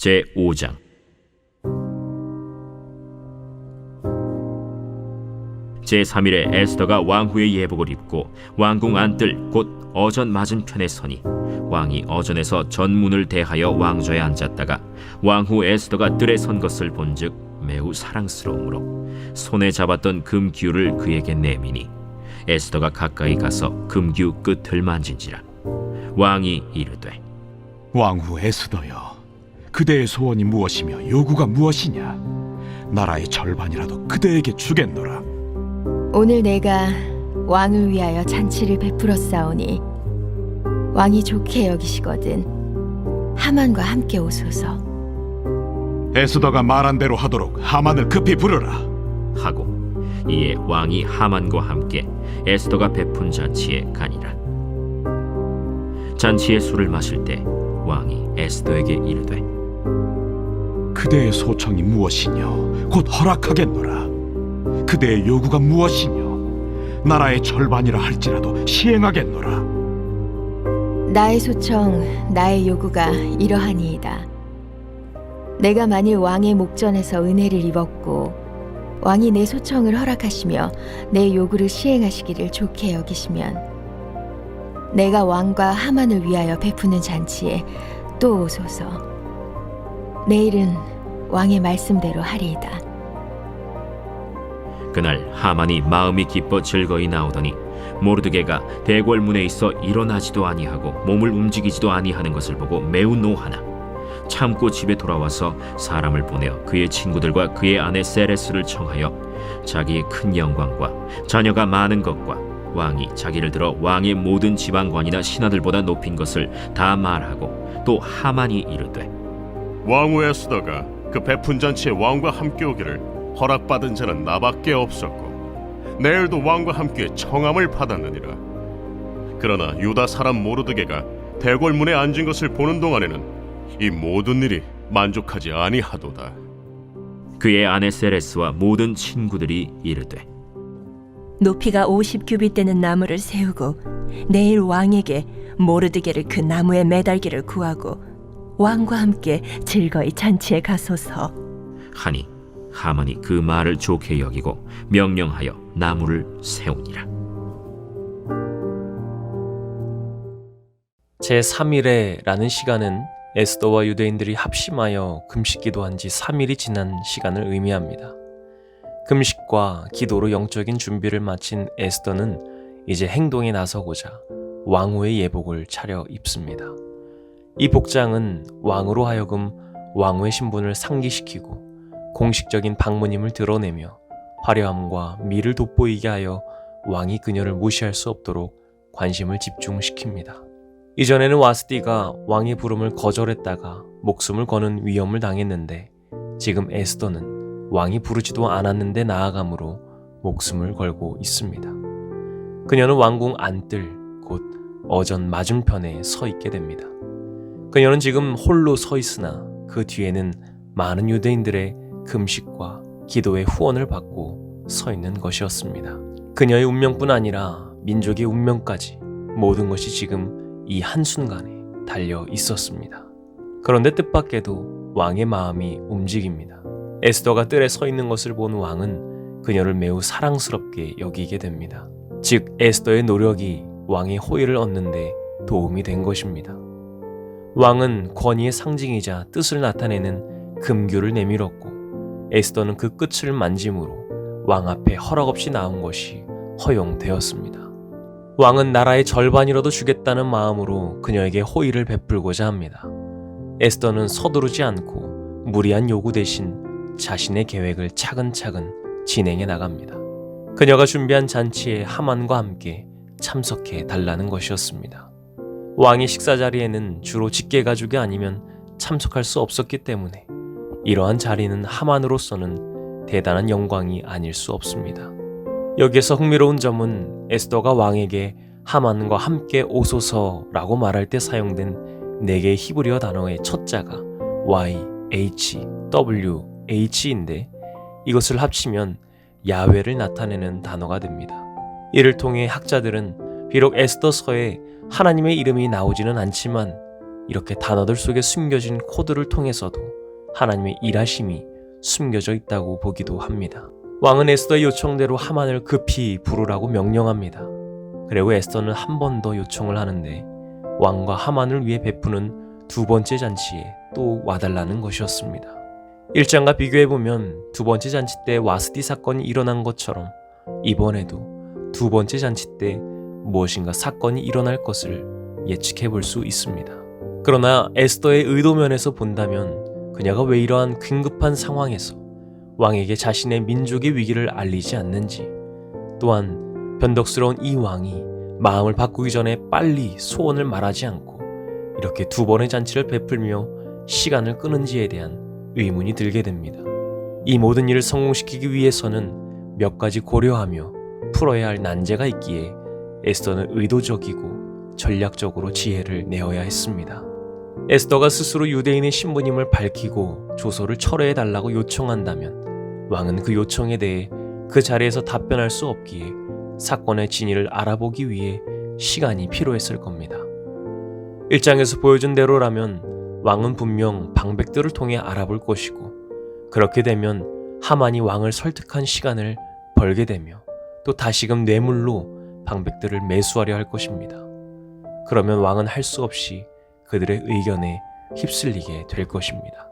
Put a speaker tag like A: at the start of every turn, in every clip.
A: 제5장. 제3일에 에스더가 왕후의 예복을 입고 왕궁 안뜰 곧 어전 맞은편에 서니 왕이 어전에서 전문을 대하여 왕좌에 앉았다가 왕후 에스더가 뜰에 선 것을 본즉 매우 사랑스러우므로 손에 잡았던 금규를 그에게 내미니 에스더가 가까이 가서 금규 끝을 만진지라. 왕이 이르되,
B: 왕후 에스더여, 그대의 소원이 무엇이며 요구가 무엇이냐? 나라의 절반이라도 그대에게 주겠노라.
C: 오늘 내가 왕을 위하여 잔치를 베풀었사오니 왕이 좋게 여기시거든 하만과 함께 오소서.
B: 에스더가 말한 대로 하도록 하만을 급히 부르라
A: 하고 이에 왕이 하만과 함께 에스더가 베푼 잔치에 가니라. 잔치의 술을 마실 때 왕이 에스더에게 이르되,
B: 그대의 소청이 무엇이뇨? 곧 허락하겠노라. 그대의 요구가 무엇이뇨? 나라의 절반이라 할지라도 시행하겠노라.
C: 나의 소청, 나의 요구가 이러하니이다. 내가 만일 왕의 목전에서 은혜를 입었고 왕이 내 소청을 허락하시며 내 요구를 시행하시기를 좋게 여기시면 내가 왕과 하만을 위하여 베푸는 잔치에 또 오소서. 내일은 왕의 말씀대로 하리이다.
A: 그날 하만이 마음이 기뻐 즐거이 나오더니 모르드게가 대궐문에 있어 일어나지도 아니하고 몸을 움직이지도 아니하는 것을 보고 매우 노하나 참고 집에 돌아와서 사람을 보내어 그의 친구들과 그의 아내 세레스를 청하여 자기의 큰 영광과 자녀가 많은 것과 왕이 자기를 들어 왕의 모든 지방관이나 신하들보다 높인 것을 다 말하고 또 하만이 이르되,
D: 왕후 에스더가 그 베푼 잔치에 왕과 함께 오기를 허락받은 자는 나밖에 없었고 내일도 왕과 함께 청함을 받았느니라. 그러나 유다 사람 모르드게가 대궐문에 앉은 것을 보는 동안에는 이 모든 일이 만족하지 아니하도다.
A: 그의 아내 세레스와 모든 친구들이 이르되,
E: 높이가 50규빗 되는 나무를 세우고 내일 왕에게 모르드게를 그 나무에 매달기를 구하고 왕과 함께 즐거이 잔치에 가소서
A: 하니 하만이 그 말을 좋게 여기고 명령하여 나무를 세우니라.
F: 제3일에라는 시간은 에스더와 유대인들이 합심하여 금식 기도한 지 3일이 지난 시간을 의미합니다. 금식과 기도로 영적인 준비를 마친 에스더는 이제 행동에 나서고자 왕후의 예복을 차려 입습니다. 이 복장은 왕으로 하여금 왕후의 신분을 상기시키고 공식적인 방문임을 드러내며 화려함과 미를 돋보이게 하여 왕이 그녀를 무시할 수 없도록 관심을 집중시킵니다. 이전에는 와스디가 왕의 부름을 거절했다가 목숨을 거는 위험을 당했는데 지금 에스더는 왕이 부르지도 않았는데 나아감으로 목숨을 걸고 있습니다. 그녀는 왕궁 안뜰 곧 어전 맞은편에 서 있게 됩니다. 그녀는 지금 홀로 서 있으나 그 뒤에는 많은 유대인들의 금식과 기도의 후원을 받고 서 있는 것이었습니다. 그녀의 운명뿐 아니라 민족의 운명까지 모든 것이 지금 이 한순간에 달려 있었습니다. 그런데 뜻밖에도 왕의 마음이 움직입니다. 에스더가 뜰에 서 있는 것을 본 왕은 그녀를 매우 사랑스럽게 여기게 됩니다. 즉 에스더의 노력이 왕의 호의를 얻는 데 도움이 된 것입니다. 왕은 권위의 상징이자 뜻을 나타내는 금규를 내밀었고 에스더는 그 끝을 만짐으로 왕 앞에 허락 없이 나온 것이 허용되었습니다. 왕은 나라의 절반이라도 주겠다는 마음으로 그녀에게 호의를 베풀고자 합니다. 에스더는 서두르지 않고 무리한 요구 대신 자신의 계획을 차근차근 진행해 나갑니다. 그녀가 준비한 잔치에 하만과 함께 참석해 달라는 것이었습니다. 왕의 식사 자리에는 주로 직계가족이 아니면 참석할 수 없었기 때문에 이러한 자리는 하만으로서는 대단한 영광이 아닐 수 없습니다. 여기에서 흥미로운 점은 에스더가 왕에게 하만과 함께 오소서라고 말할 때 사용된 4개의 히브리어 단어의 첫 자가 YHWH인데 이것을 합치면 야훼를 나타내는 단어가 됩니다. 이를 통해 학자들은 비록 에스더서에 하나님의 이름이 나오지는 않지만 이렇게 단어들 속에 숨겨진 코드를 통해서도 하나님의 일하심이 숨겨져 있다고 보기도 합니다. 왕은 에스더의 요청대로 하만을 급히 부르라고 명령합니다. 그리고 에스더는 한 번 더 요청을 하는데 왕과 하만을 위해 베푸는 두 번째 잔치에 또 와달라는 것이었습니다. 1장과 비교해보면 두 번째 잔치 때 와스디 사건이 일어난 것처럼 이번에도 두 번째 잔치 때 무엇인가 사건이 일어날 것을 예측해 볼 수 있습니다. 그러나 에스더의 의도면에서 본다면 그녀가 왜 이러한 긴급한 상황에서 왕에게 자신의 민족의 위기를 알리지 않는지, 또한 변덕스러운 이 왕이 마음을 바꾸기 전에 빨리 소원을 말하지 않고 이렇게 두 번의 잔치를 베풀며 시간을 끄는지에 대한 의문이 들게 됩니다. 이 모든 일을 성공시키기 위해서는 몇 가지 고려하며 풀어야 할 난제가 있기에 에스더는 의도적이고 전략적으로 지혜를 내어야 했습니다. 에스더가 스스로 유대인의 신부님을 밝히고 조서를 철회해달라고 요청한다면 왕은 그 요청에 대해 그 자리에서 답변할 수 없기에 사건의 진위를 알아보기 위해 시간이 필요했을 겁니다. 1장에서 보여준 대로라면 왕은 분명 방백들을 통해 알아볼 것이고, 그렇게 되면 하만이 왕을 설득한 시간을 벌게 되며 또 다시금 뇌물로 방백들을 매수하려 할 것입니다. 그러면 왕은 할 수 없이 그들의 의견에 휩쓸리게 될 것입니다.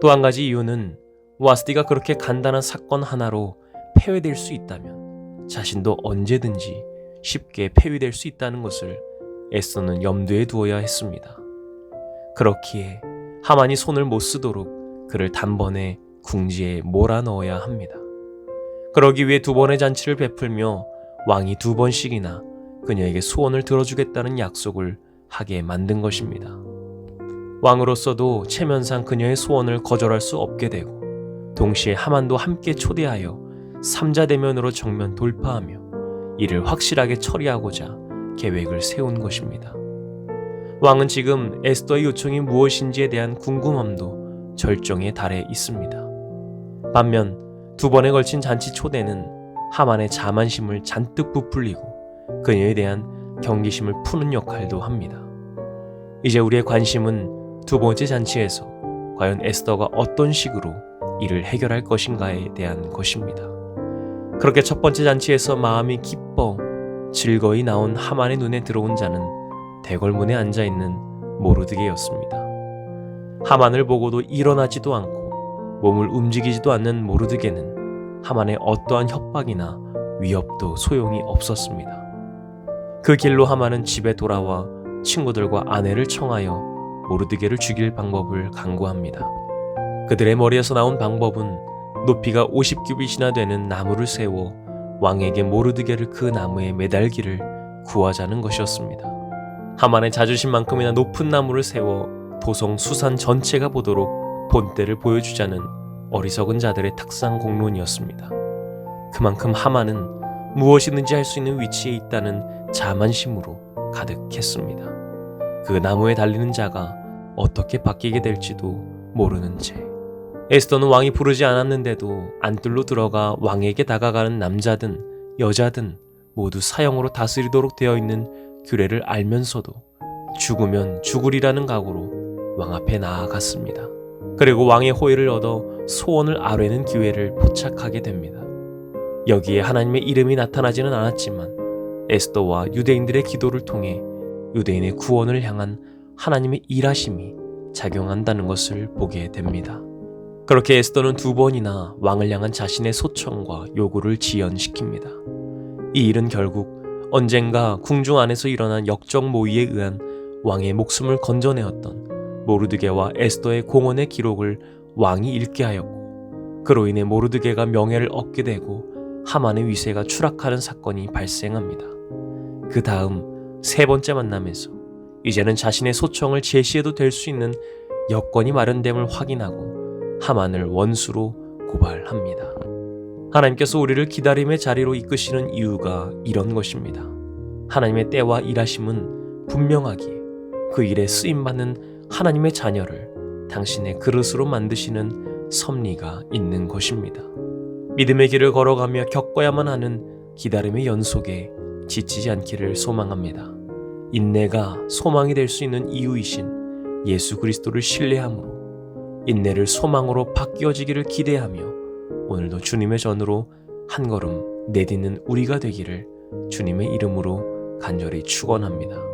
F: 또 한 가지 이유는 와스디가 그렇게 간단한 사건 하나로 폐회될 수 있다면 자신도 언제든지 쉽게 폐위될 수 있다는 것을 에스더는 염두에 두어야 했습니다. 그렇기에 하만이 손을 못 쓰도록 그를 단번에 궁지에 몰아넣어야 합니다. 그러기 위해 두 번의 잔치를 베풀며 왕이 두 번씩이나 그녀에게 소원을 들어주겠다는 약속을 하게 만든 것입니다. 왕으로서도 체면상 그녀의 소원을 거절할 수 없게 되고, 동시에 하만도 함께 초대하여 삼자대면으로 정면 돌파하며 이를 확실하게 처리하고자 계획을 세운 것입니다. 왕은 지금 에스더의 요청이 무엇인지에 대한 궁금함도 절정에 달해 있습니다. 반면 두 번에 걸친 잔치 초대는 하만의 자만심을 잔뜩 부풀리고 그녀에 대한 경계심을 푸는 역할도 합니다. 이제 우리의 관심은 두 번째 잔치에서 과연 에스더가 어떤 식으로 이를 해결할 것인가에 대한 것입니다. 그렇게 첫 번째 잔치에서 마음이 기뻐 즐거이 나온 하만의 눈에 들어온 자는 대궐문에 앉아있는 모르드게였습니다. 하만을 보고도 일어나지도 않고 몸을 움직이지도 않는 모르드게는 하만의 어떠한 협박이나 위협도 소용이 없었습니다. 그 길로 하만은 집에 돌아와 친구들과 아내를 청하여 모르드게를 죽일 방법을 강구합니다. 그들의 머리에서 나온 방법은 높이가 50규빗이나 되는 나무를 세워 왕에게 모르드게를 그 나무에 매달기를 구하자는 것이었습니다. 하만의 자존심만큼이나 높은 나무를 세워 도성 수산 전체가 보도록 본때를 보여주자는 어리석은 자들의 탁상 공론이었습니다. 그만큼 하만은 무엇이든지 할 수 있는 위치에 있다는 자만심으로 가득했습니다. 그 나무에 달리는 자가 어떻게 바뀌게 될지도 모르는 채 에스더는 왕이 부르지 않았는데도 안뜰로 들어가 왕에게 다가가는 남자든 여자든 모두 사형으로 다스리도록 되어 있는 규례를 알면서도 죽으면 죽으리라는 각오로 왕 앞에 나아갔습니다. 그리고 왕의 호의를 얻어 소원을 아뢰는 기회를 포착하게 됩니다. 여기에 하나님의 이름이 나타나지는 않았지만 에스더와 유대인들의 기도를 통해 유대인의 구원을 향한 하나님의 일하심이 작용한다는 것을 보게 됩니다. 그렇게 에스더는 두 번이나 왕을 향한 자신의 소청과 요구를 지연시킵니다. 이 일은 결국 언젠가 궁중 안에서 일어난 역적 모의에 의한 왕의 목숨을 건져내었던 모르드게와 에스더의 공헌의 기록을 왕이 읽게 하였고, 그로 인해 모르드게가 명예를 얻게 되고 하만의 위세가 추락하는 사건이 발생합니다. 그 다음 세 번째 만남에서 이제는 자신의 소청을 제시해도 될 수 있는 여건이 마련됨을 확인하고 하만을 원수로 고발합니다. 하나님께서 우리를 기다림의 자리로 이끄시는 이유가 이런 것입니다. 하나님의 때와 일하심은 분명하기에 그 일에 쓰임받는 하나님의 자녀를 당신의 그릇으로 만드시는 섭리가 있는 것입니다. 믿음의 길을 걸어가며 겪어야만 하는 기다림의 연속에 지치지 않기를 소망합니다. 인내가 소망이 될 수 있는 이유이신 예수 그리스도를 신뢰함으로 인내를 소망으로 바뀌어지기를 기대하며 오늘도 주님의 전으로 한 걸음 내딛는 우리가 되기를 주님의 이름으로 간절히 축원합니다.